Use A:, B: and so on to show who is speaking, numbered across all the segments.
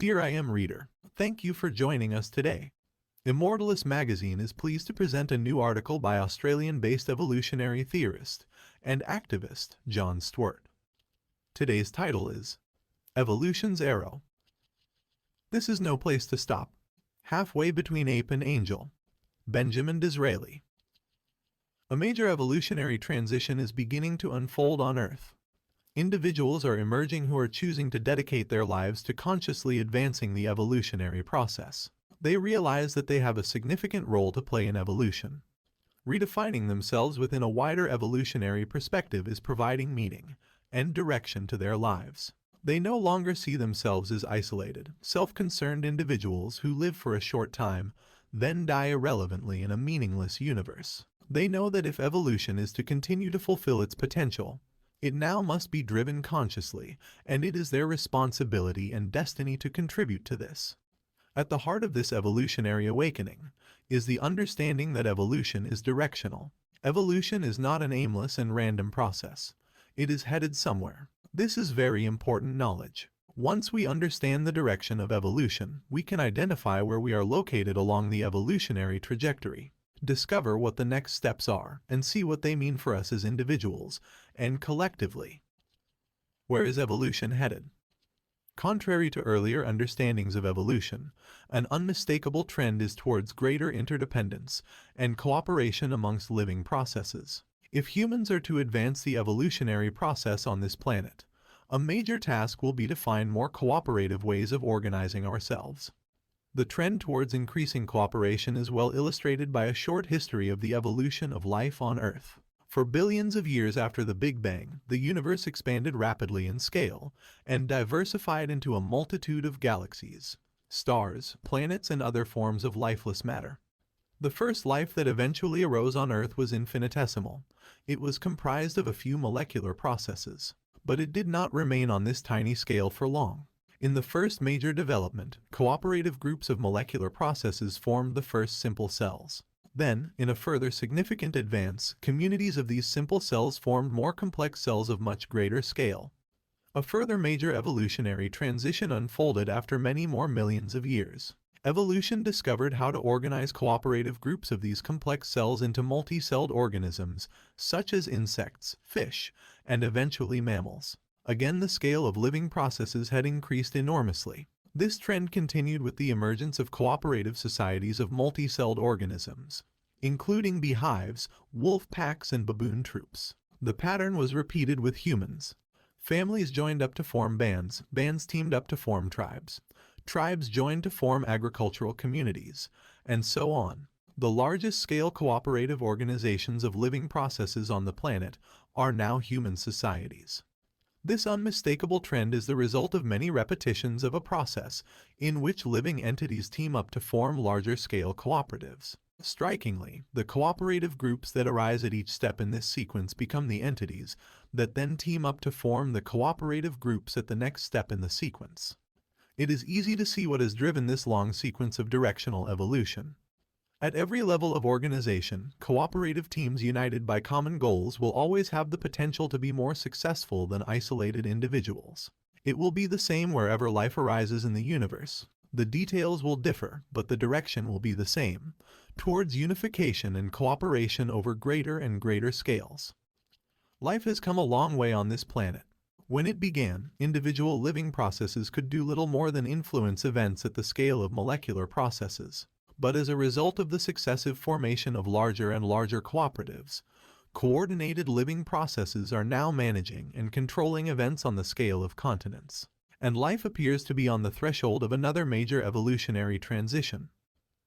A: Dear I Am reader, thank you for joining us today. Immortalist magazine is pleased to present a new article by Australian-based evolutionary theorist and activist John Stewart. Today's title is Evolution's Arrow. This is no place to stop. Halfway between ape and angel. Benjamin Disraeli. A major evolutionary transition is beginning to unfold on Earth. Individuals are emerging who are choosing to dedicate their lives to consciously advancing the evolutionary process. They realize that they have a significant role to play in evolution. Redefining themselves within a wider evolutionary perspective is providing meaning and direction to their lives. They no longer see themselves as isolated, self-concerned individuals who live for a short time, then die irrelevantly in a meaningless universe. They know that if evolution is to continue to fulfill its potential, it now must be driven consciously, and it is their responsibility and destiny to contribute to this. At the heart of this evolutionary awakening is the understanding that evolution is directional. Evolution is not an aimless and random process. It is headed somewhere. This is very important knowledge. Once we understand the direction of evolution, we can identify where we are located along the evolutionary trajectory, discover what the next steps are, and see what they mean for us as individuals and collectively. Where is evolution headed? Contrary to earlier understandings of evolution, an unmistakable trend is towards greater interdependence and cooperation amongst living processes. If humans are to advance the evolutionary process on this planet, a major task will be to find more cooperative ways of organizing ourselves. The trend towards increasing cooperation is well illustrated by a short history of the evolution of life on Earth. For billions of years after the Big Bang, the universe expanded rapidly in scale and diversified into a multitude of galaxies, stars, planets, and other forms of lifeless matter. The first life that eventually arose on Earth was infinitesimal. It was comprised of a few molecular processes, but it did not remain on this tiny scale for long. In the first major development, cooperative groups of molecular processes formed the first simple cells. Then, in a further significant advance, communities of these simple cells formed more complex cells of much greater scale. A further major evolutionary transition unfolded after many more millions of years. Evolution discovered how to organize cooperative groups of these complex cells into multi-celled organisms, such as insects, fish, and eventually mammals. Again, the scale of living processes had increased enormously. This trend continued with the emergence of cooperative societies of multi-celled organisms, including beehives, wolf packs, and baboon troops. The pattern was repeated with humans. Families joined up to form bands, bands teamed up to form tribes, tribes joined to form agricultural communities, and so on. The largest-scale cooperative organizations of living processes on the planet are now human societies. This unmistakable trend is the result of many repetitions of a process in which living entities team up to form larger-scale cooperatives. Strikingly, the cooperative groups that arise at each step in this sequence become the entities that then team up to form the cooperative groups at the next step in the sequence. It is easy to see what has driven this long sequence of directional evolution. At every level of organization, cooperative teams united by common goals will always have the potential to be more successful than isolated individuals. It will be the same wherever life arises in the universe. The details will differ, but the direction will be the same, towards unification and cooperation over greater and greater scales. Life has come a long way on this planet. When it began, individual living processes could do little more than influence events at the scale of molecular processes. But as a result of the successive formation of larger and larger cooperatives, coordinated living processes are now managing and controlling events on the scale of continents. And life appears to be on the threshold of another major evolutionary transition.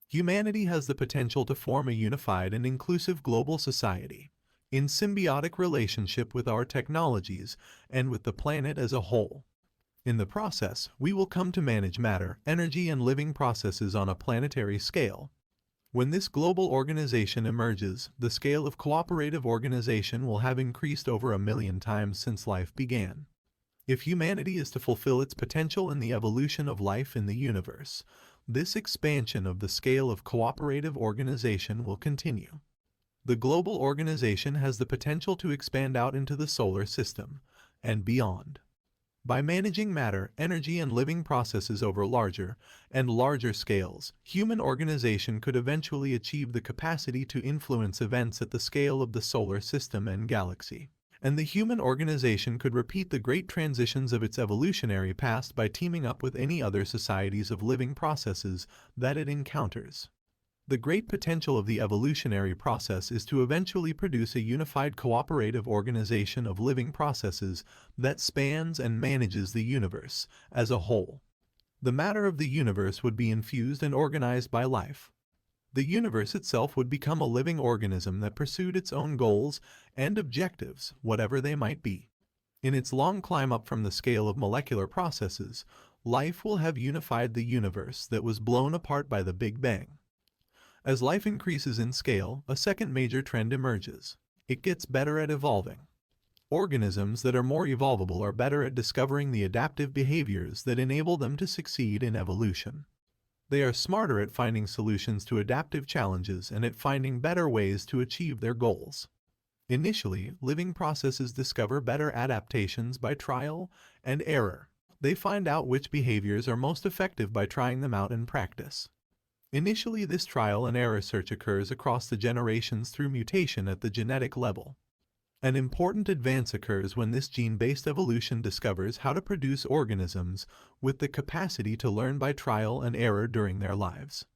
A: Humanity has the potential to form a unified and inclusive global society, in symbiotic relationship with our technologies and with the planet as a whole. In the process, we will come to manage matter, energy, and living processes on a planetary scale. When this global organization emerges, the scale of cooperative organization will have increased over 1 million times since life began. If humanity is to fulfill its potential in the evolution of life in the universe, this expansion of the scale of cooperative organization will continue. The global organization has the potential to expand out into the solar system and beyond. By managing matter, energy, and living processes over larger and larger scales, human organization could eventually achieve the capacity to influence events at the scale of the solar system and galaxy. And the human organization could repeat the great transitions of its evolutionary past by teaming up with any other societies of living processes that it encounters. The great potential of the evolutionary process is to eventually produce a unified cooperative organization of living processes that spans and manages the universe as a whole. The matter of the universe would be infused and organized by life. The universe itself would become a living organism that pursued its own goals and objectives, whatever they might be. In its long climb up from the scale of molecular processes, life will have unified the universe that was blown apart by the Big Bang. As life increases in scale, a second major trend emerges. It gets better at evolving. Organisms that are more evolvable are better at discovering the adaptive behaviors that enable them to succeed in evolution. They are smarter at finding solutions to adaptive challenges and at finding better ways to achieve their goals. Initially, living processes discover better adaptations by trial and error. They find out which behaviors are most effective by trying them out in practice. Initially, this trial and error search occurs across the generations through mutation at the genetic level. An important advance occurs when this gene-based evolution discovers how to produce organisms with the capacity to learn by trial and error during their lives.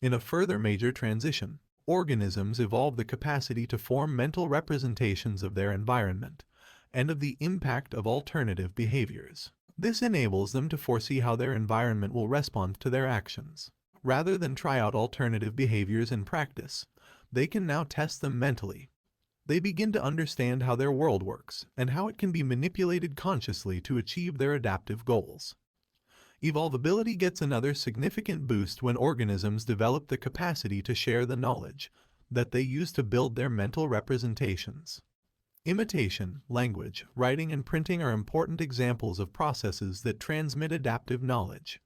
A: In a further major transition, organisms evolve the capacity to form mental representations of their environment and of the impact of alternative behaviors. This enables them to foresee how their environment will respond to their actions. Rather than try out alternative behaviors in practice, they can now test them mentally. They begin to understand how their world works and how it can be manipulated consciously to achieve their adaptive goals. Evolvability gets another significant boost when organisms develop the capacity to share the knowledge that they use to build their mental representations. Imitation, language, writing, and printing are important examples of processes that transmit adaptive knowledge.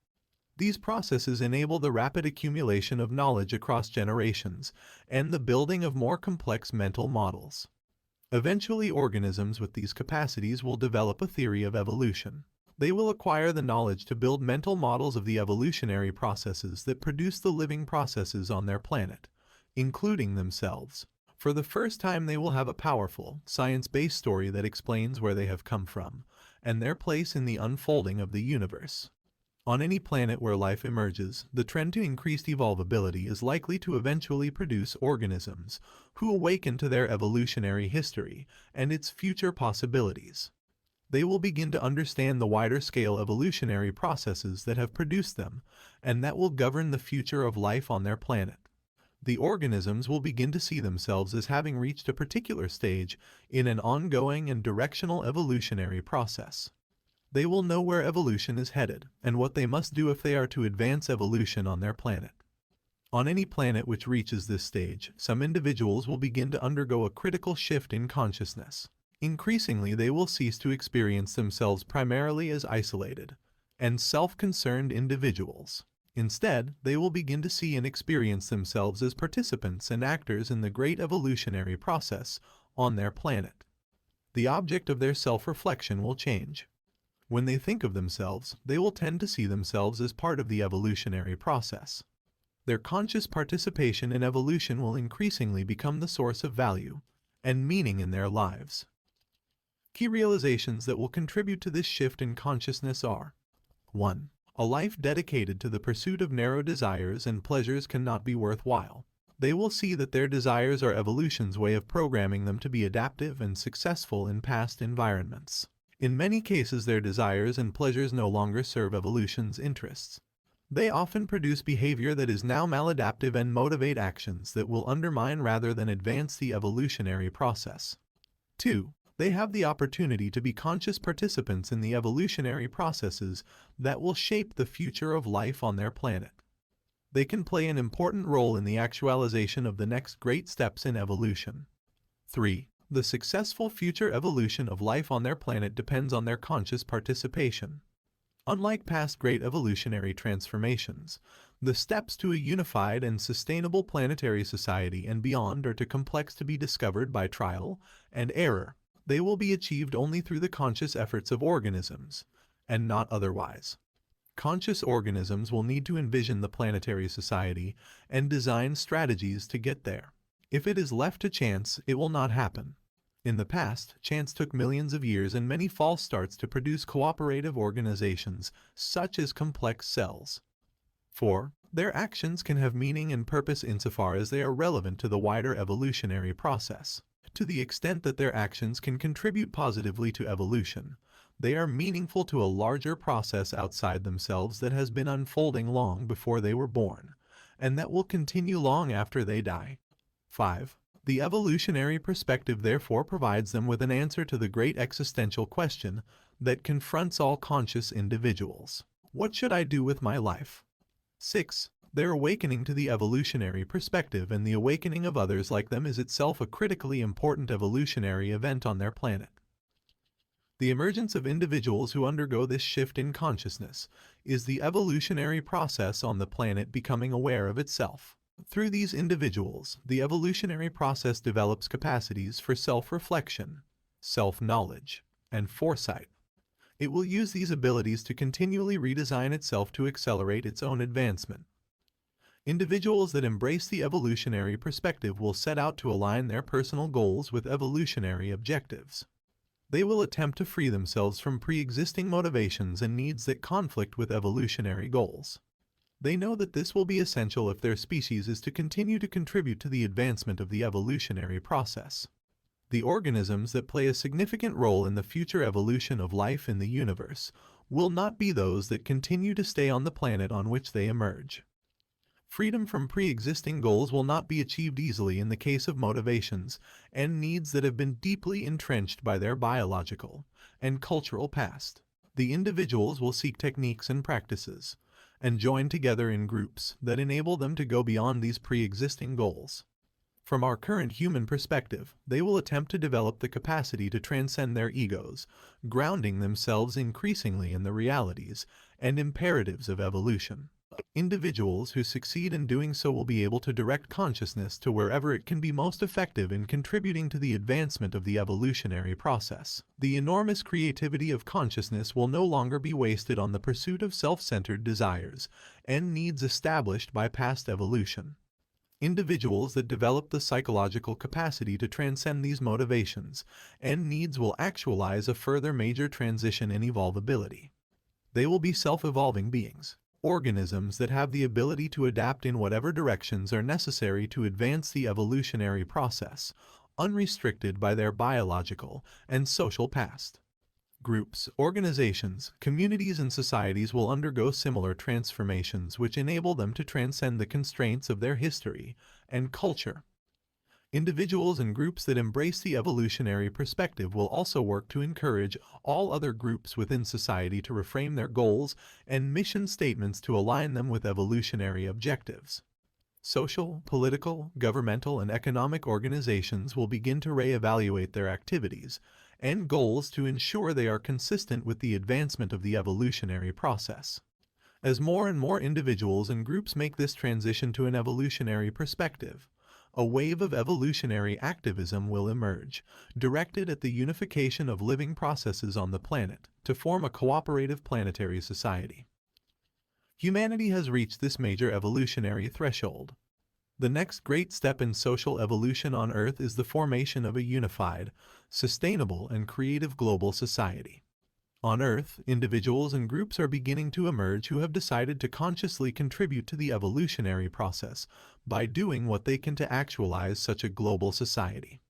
A: These processes enable the rapid accumulation of knowledge across generations and the building of more complex mental models. Eventually, organisms with these capacities will develop a theory of evolution. They will acquire the knowledge to build mental models of the evolutionary processes that produce the living processes on their planet, including themselves. For the first time, they will have a powerful, science-based story that explains where they have come from and their place in the unfolding of the universe. On any planet where life emerges, the trend to increased evolvability is likely to eventually produce organisms who awaken to their evolutionary history and its future possibilities. They will begin to understand the wider-scale evolutionary processes that have produced them and that will govern the future of life on their planet. The organisms will begin to see themselves as having reached a particular stage in an ongoing and directional evolutionary process. They will know where evolution is headed and what they must do if they are to advance evolution on their planet. On any planet which reaches this stage, some individuals will begin to undergo a critical shift in consciousness. Increasingly, they will cease to experience themselves primarily as isolated and self-concerned individuals. Instead, they will begin to see and experience themselves as participants and actors in the great evolutionary process on their planet. The object of their self-reflection will change. When they think of themselves, they will tend to see themselves as part of the evolutionary process. Their conscious participation in evolution will increasingly become the source of value and meaning in their lives. Key realizations that will contribute to this shift in consciousness are: 1. A life dedicated to the pursuit of narrow desires and pleasures cannot be worthwhile. They will see that their desires are evolution's way of programming them to be adaptive and successful in past environments. In many cases, their desires and pleasures no longer serve evolution's interests. They often produce behavior that is now maladaptive and motivate actions that will undermine rather than advance the evolutionary process. 2. They have the opportunity to be conscious participants in the evolutionary processes that will shape the future of life on their planet. They can play an important role in the actualization of the next great steps in evolution. 3. The successful future evolution of life on their planet depends on their conscious participation. Unlike past great evolutionary transformations, the steps to a unified and sustainable planetary society and beyond are too complex to be discovered by trial and error. They will be achieved only through the conscious efforts of organisms and not otherwise. Conscious organisms will need to envision the planetary society and design strategies to get there. If it is left to chance, it will not happen. In the past, chance took millions of years and many false starts to produce cooperative organizations, such as complex cells. 4. Their actions can have meaning and purpose insofar as they are relevant to the wider evolutionary process. To the extent that their actions can contribute positively to evolution, they are meaningful to a larger process outside themselves that has been unfolding long before they were born, and that will continue long after they die. 5. The evolutionary perspective therefore provides them with an answer to the great existential question that confronts all conscious individuals. What should I do with my life? 6. Their awakening to the evolutionary perspective and the awakening of others like them is itself a critically important evolutionary event on their planet. The emergence of individuals who undergo this shift in consciousness is the evolutionary process on the planet becoming aware of itself. Through these individuals, the evolutionary process develops capacities for self-reflection, self-knowledge, and foresight. It will use these abilities to continually redesign itself to accelerate its own advancement. Individuals that embrace the evolutionary perspective will set out to align their personal goals with evolutionary objectives. They will attempt to free themselves from pre-existing motivations and needs that conflict with evolutionary goals. They know that this will be essential if their species is to continue to contribute to the advancement of the evolutionary process. The organisms that play a significant role in the future evolution of life in the universe will not be those that continue to stay on the planet on which they emerge. Freedom from pre-existing goals will not be achieved easily in the case of motivations and needs that have been deeply entrenched by their biological and cultural past. The individuals will seek techniques and practices and join together in groups that enable them to go beyond these pre-existing goals. From our current human perspective, they will attempt to develop the capacity to transcend their egos, grounding themselves increasingly in the realities and imperatives of evolution. Individuals who succeed in doing so will be able to direct consciousness to wherever it can be most effective in contributing to the advancement of the evolutionary process. The enormous creativity of consciousness will no longer be wasted on the pursuit of self-centered desires and needs established by past evolution. Individuals that develop the psychological capacity to transcend these motivations and needs will actualize a further major transition in evolvability. They will be self-evolving beings. Organisms that have the ability to adapt in whatever directions are necessary to advance the evolutionary process, unrestricted by their biological and social past. Groups, organizations, communities, and societies will undergo similar transformations which enable them to transcend the constraints of their history and culture. Individuals and groups that embrace the evolutionary perspective will also work to encourage all other groups within society to reframe their goals and mission statements to align them with evolutionary objectives. Social, political, governmental, and economic organizations will begin to re-evaluate their activities and goals to ensure they are consistent with the advancement of the evolutionary process. As more and more individuals and groups make this transition to an evolutionary perspective, a wave of evolutionary activism will emerge, directed at the unification of living processes on the planet to form a cooperative planetary society. Humanity has reached this major evolutionary threshold. The next great step in social evolution on Earth is the formation of a unified, sustainable, and creative global society. On Earth, individuals and groups are beginning to emerge who have decided to consciously contribute to the evolutionary process by doing what they can to actualize such a global society.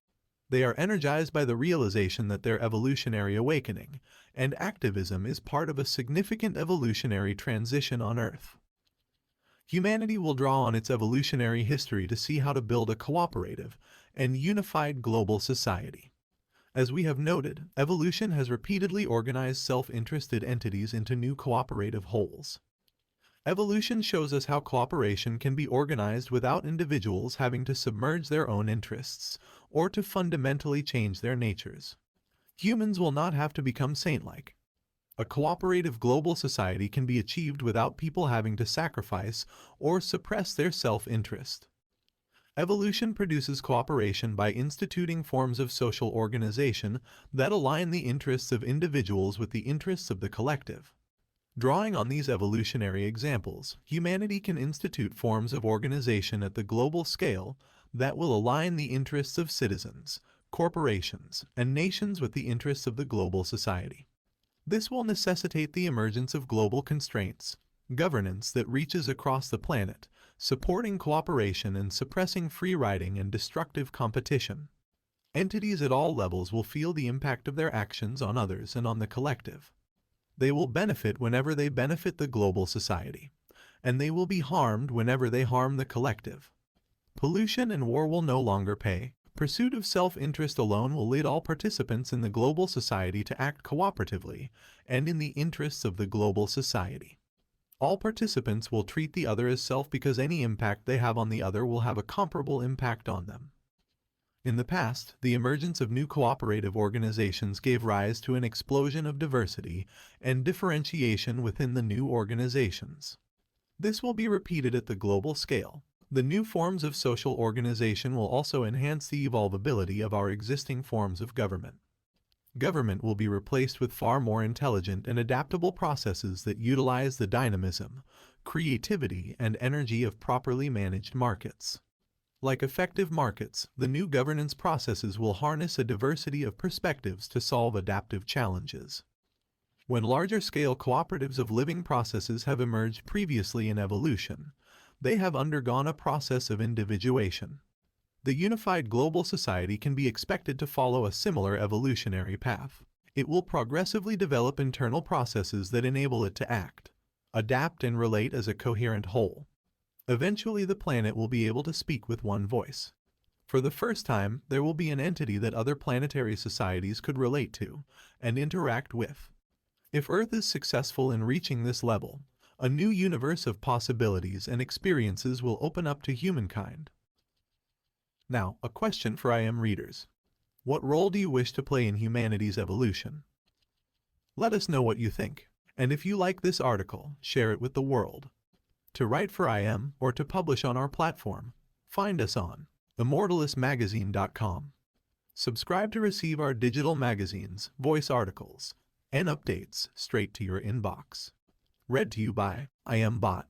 A: They are energized by the realization that their evolutionary awakening and activism is part of a significant evolutionary transition on Earth. Humanity will draw on its evolutionary history to see how to build a cooperative and unified global society. As we have noted, evolution has repeatedly organized self-interested entities into new cooperative wholes. Evolution shows us how cooperation can be organized without individuals having to submerge their own interests or to fundamentally change their natures. Humans will not have to become saint-like. A cooperative global society can be achieved without people having to sacrifice or suppress their self-interest. Evolution produces cooperation by instituting forms of social organization that align the interests of individuals with the interests of the collective. Drawing on these evolutionary examples, humanity can institute forms of organization at the global scale that will align the interests of citizens, corporations, and nations with the interests of the global society. This will necessitate the emergence of global constraints, governance that reaches across the planet, supporting cooperation and suppressing free riding and destructive competition. Entities at all levels will feel the impact of their actions on others and on the collective. They will benefit whenever they benefit the global society, and they will be harmed whenever they harm the collective. Pollution and war will no longer pay. Pursuit of self-interest alone will lead all participants in the global society to act cooperatively and in the interests of the global society. All participants will treat the other as self because any impact they have on the other will have a comparable impact on them. In the past, the emergence of new cooperative organizations gave rise to an explosion of diversity and differentiation within the new organizations. This will be repeated at the global scale. The new forms of social organization will also enhance the evolvability of our existing forms of government. Government will be replaced with far more intelligent and adaptable processes that utilize the dynamism, creativity, and energy of properly managed markets. Like effective markets, the new governance processes will harness a diversity of perspectives to solve adaptive challenges. When larger-scale cooperatives of living processes have emerged previously in evolution, they have undergone a process of individuation. The unified global society can be expected to follow a similar evolutionary path. It will progressively develop internal processes that enable it to act, adapt, and relate as a coherent whole. Eventually, the planet will be able to speak with one voice. For the first time, there will be an entity that other planetary societies could relate to and interact with. If Earth is successful in reaching this level, a new universe of possibilities and experiences will open up to humankind. Now, a question for IM readers. What role do you wish to play in humanity's evolution? Let us know what you think, and if you like this article, share it with the world. To write for IM or to publish on our platform, find us on immortalismagazine.com. Subscribe to receive our digital magazines, voice articles, and updates straight to your inbox. Read to you by IM Bot.